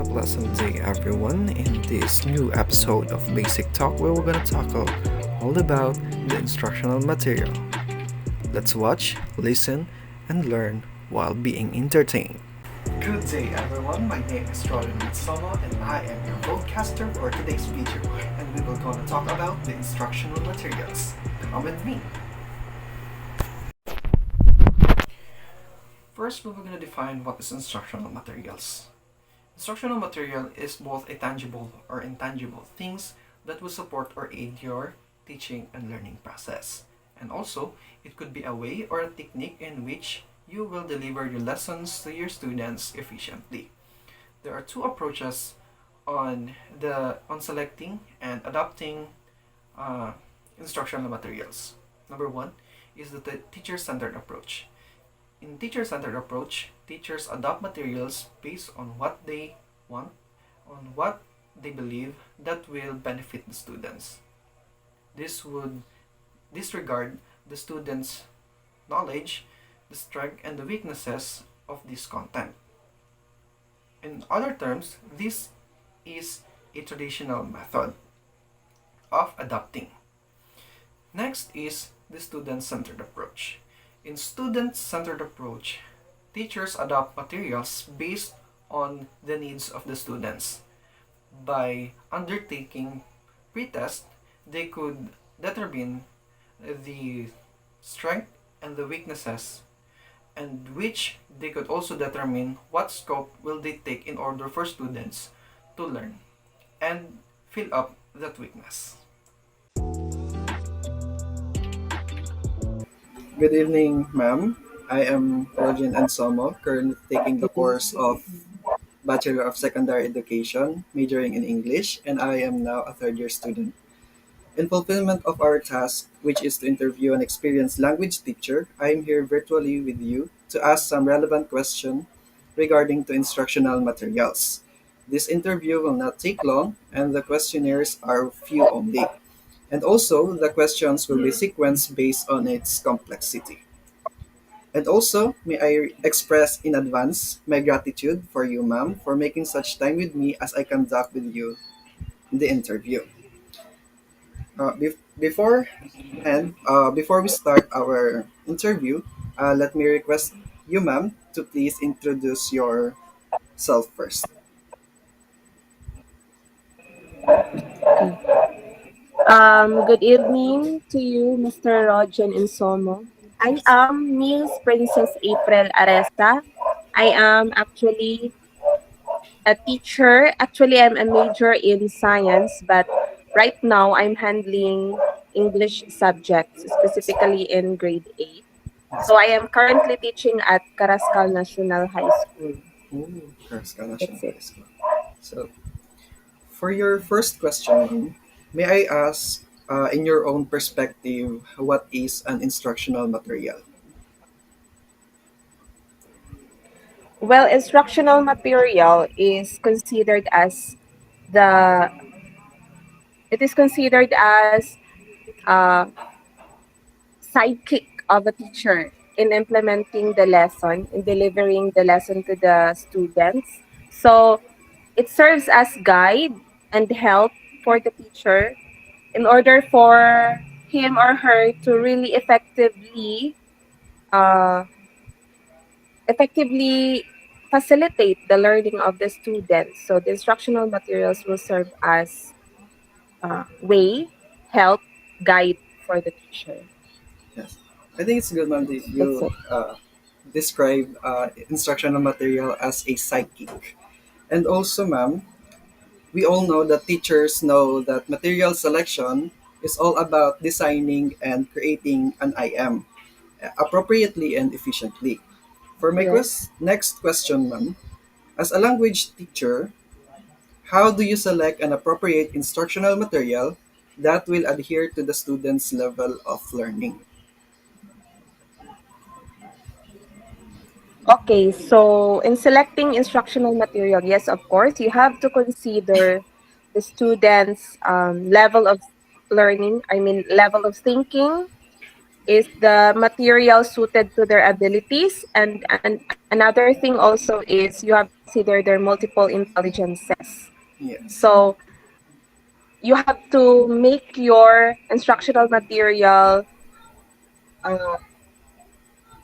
pleasant day, everyone. In this new episode of Basic Talk, where we're going to tackle all about the instructional material. Let's watch, listen, and learn while being entertained. Good day, everyone. My name is Roland Mitsomo, and I am your broadcaster for today's video. And we will going to talk about the instructional materials. Come with me. First, we are going to define what is instructional materials. Instructional material is both a tangible or intangible things that will support or aid your teaching and learning process. And also, it could be a way or a technique in which you will deliver your lessons to your students efficiently. There are two approaches on selecting and adopting instructional materials. Number one is the teacher-centered approach. In teacher-centered approach, teachers adopt materials based on what they want, on what they believe that will benefit the students. This would disregard the students' knowledge, the strength, and the weaknesses of this content. In other terms, this is a traditional method of adopting. Next is the student-centered approach. In student-centered approach, teachers adopt materials based on the needs of the students. By undertaking pretest, they could determine the strength and the weaknesses, and which they could also determine what scope will they take in order for students to learn and fill up that weakness. Good evening, ma'am. I am Rogin Ansomo, currently taking the course of Bachelor of Secondary Education, majoring in English, and I am now a third year student. In fulfillment of our task, which is to interview an experienced language teacher, I am here virtually with you to ask some relevant questions regarding to instructional materials. This interview will not take long, and the questionnaires are few only. And also, the questions will be sequenced based on its complexity. And also, may I express in advance my gratitude for you, ma'am, for making such time with me as I conduct with you the interview. Before we start our interview, let me request you, ma'am, to please introduce yourself first. Good evening to you, Mr. Rogen Insomo. I am Miss Princess April Aresta. I am actually a teacher. Actually, I'm a major in science, but right now I'm handling English subjects, specifically in grade 8. Yes. So I am currently teaching at Carascal National High School. Ooh, Karska National That's it. High School. So, for your first question, ma'am, may I ask, in your own perspective, what is an instructional material? Well, instructional material is considered as the it is considered as a sidekick of a teacher in implementing the lesson, in delivering the lesson to the students. So it serves as guide and help for the teacher in order for him or her to really uh, effectively facilitate the learning of the students. So the instructional materials will serve as way, help, guide for the teacher. Yes. I think it's good, ma'am, that That's you it. describe instructional material as a sidekick. And also, ma'am, we all know that teachers know that material selection is all about designing and creating an IM appropriately and efficiently. For my Yes. next question, ma'am, as a language teacher, how do you select an appropriate instructional material that will adhere to the student's level of learning? Okay, so in selecting instructional material, yes, of course, you have to consider the student's level of learning, I mean, level of thinking, Is the material suited to their abilities? And another thing also is you have to consider their multiple intelligences. Yes. So you have to make your instructional material, uh,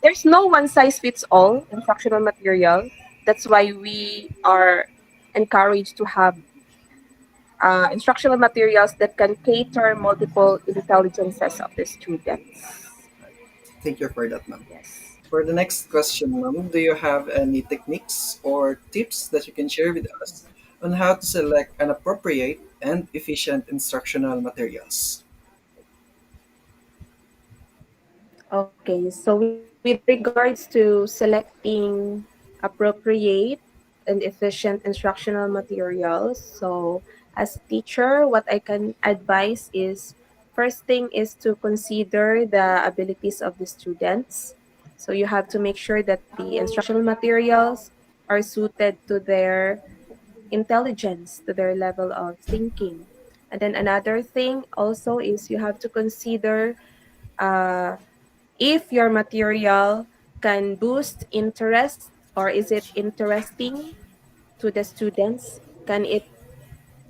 there's no one size fits all instructional material. That's why we are encouraged to have instructional materials that can cater multiple intelligences of the students. Thank you for that, ma'am. Yes. For the next question, ma'am, do you have any techniques or tips that you can share with us on how to select an appropriate and efficient instructional materials? Okay, so with regards to selecting appropriate and efficient instructional materials, so as a teacher, what I can advise is first thing is to consider the abilities of the students. So you have to make sure that the instructional materials are suited to their intelligence, to their level of thinking. And then another thing also is you have to consider uh, if your material can boost interest, or is it interesting to the students, can it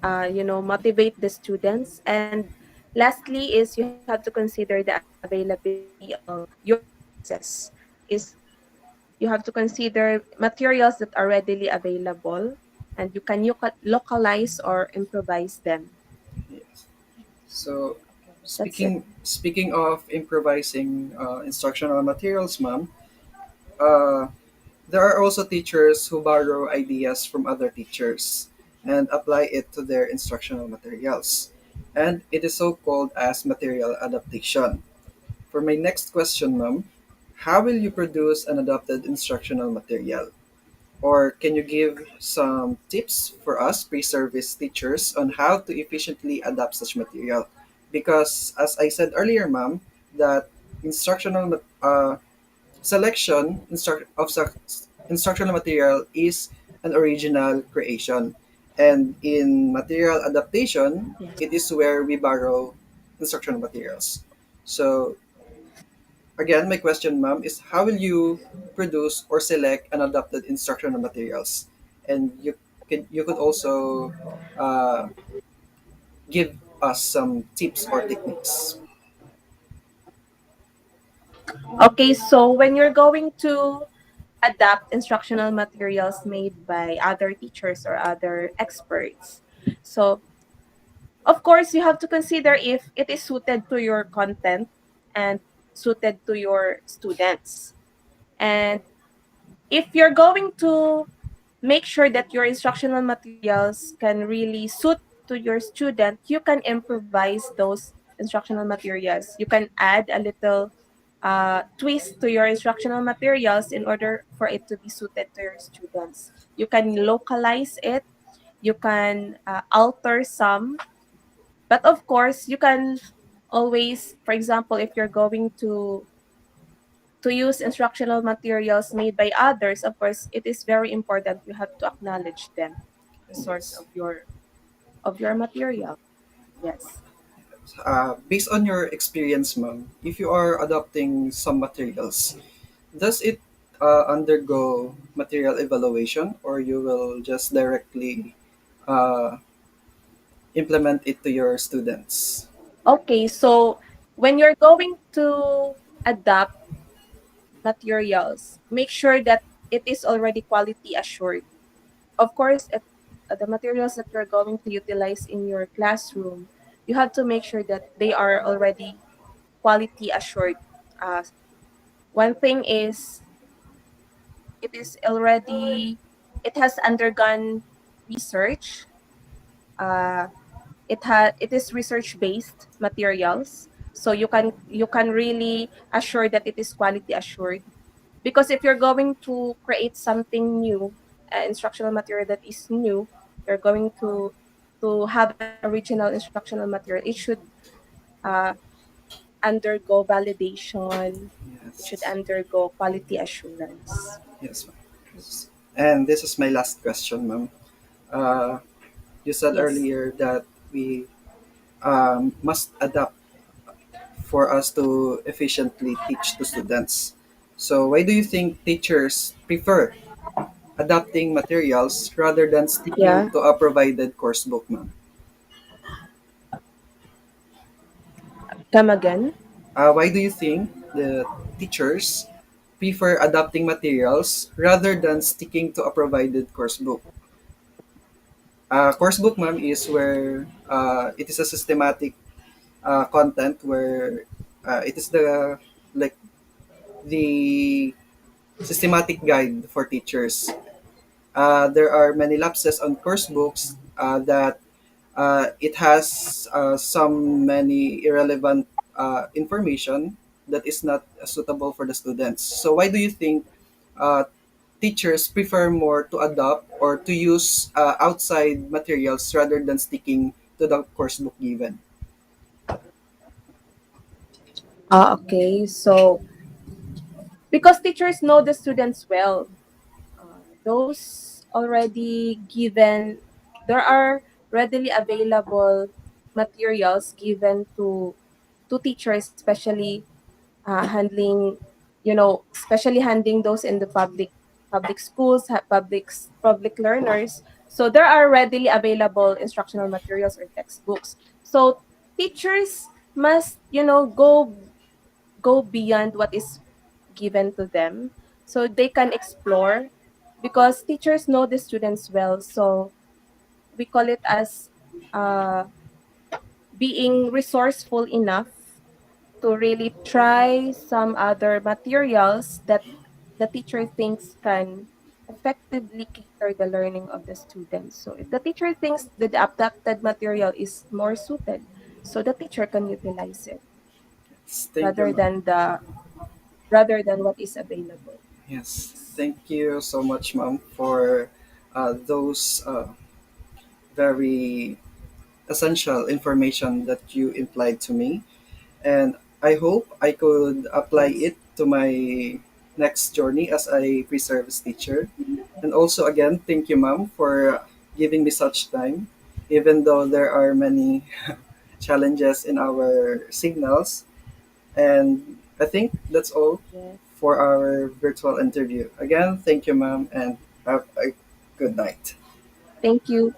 motivate the students. And lastly is you have to consider the availability of your resources. Is you have to consider materials that are readily available, and you can localize or improvise them. Yes. So, That's it. speaking of improvising instructional materials, ma'am, uh, there are also teachers who borrow ideas from other teachers and apply it to their instructional materials, and it is so called as material adaptation. For my next question, ma'am, how will you produce an adapted instructional material? Or can you give some tips for us pre-service teachers on how to efficiently adapt such material? Because as I said earlier, ma'am, that selection instructional material is an original creation, and in material adaptation, Yes. it is where we borrow instructional materials. So again, my question, ma'am, is how will you produce or select an adapted instructional materials? And you could also uh, give us some tips or techniques. Okay, so when you're going to adapt instructional materials made by other teachers or other experts, so of course you have to consider if it is suited to your content and suited to your students. And if you're going to make sure that your instructional materials can really suit to your student, you can improvise those instructional materials. You can add a little twist to your instructional materials in order for it to be suited to your students. You can localize it, you can alter some, but of course, you can always, for example, if you're going to use instructional materials made by others, of course, it is very important you have to acknowledge them, the source Yes. of your material. Yes. Based on your experience, ma'am, if you are adopting some materials, does it undergo material evaluation, or you will just directly uh, implement it to your students? Okay, so when you're going to adapt materials, make sure that it is already quality assured. Of course, if the materials that you're going to utilize in your classroom, you have to make sure that they are already quality assured. Uh, One thing is it is already it has undergone research. Uh, it is research based materials, so you can really assure that it is quality assured. Because if you're going to create something new, instructional material that is new, you're going to have an original instructional material. It should uh, undergo validation. It should Yes. undergo quality assurance. Yes, ma'am. And this is my last question, ma'am. Uh, you said Yes. earlier that we must adapt for us to efficiently teach to students. So why do you think teachers prefer adapting materials rather than sticking Yeah, to a provided course book, ma'am? come again. Why do you think the teachers prefer adapting materials rather than sticking to a provided course book? Course book, ma'am, is where it is a systematic content where it is the like the systematic guide for teachers. There are many lapses on course books that it has some many irrelevant information that is not suitable for the students. So why do you think uh, teachers prefer more to adopt or to use outside materials rather than sticking to the course book given? Okay. So because teachers know the students well, those already given, there are readily available materials given to teachers, especially handling, especially handling those in the public schools, public learners. So there are readily available instructional materials or textbooks. So teachers must, go beyond what is given to them so they can explore, because teachers know the students well. So we call it as uh, being resourceful enough to really try some other materials that the teacher thinks can effectively cater the learning of the students. So if the teacher thinks that the adapted material is more suited, so the teacher can utilize it Yes, thank you, rather ma'am. than the rather than what is available. Yes, thank you so much, ma'am, for those very essential information that you implied to me. And I hope I could apply Yes. it to my next journey as a pre-service teacher. And also, again, thank you, ma'am, for giving me such time, even though there are many challenges in our signals. And I think that's all Yes. for our virtual interview. Again, thank you, ma'am, and have a good night. Thank you.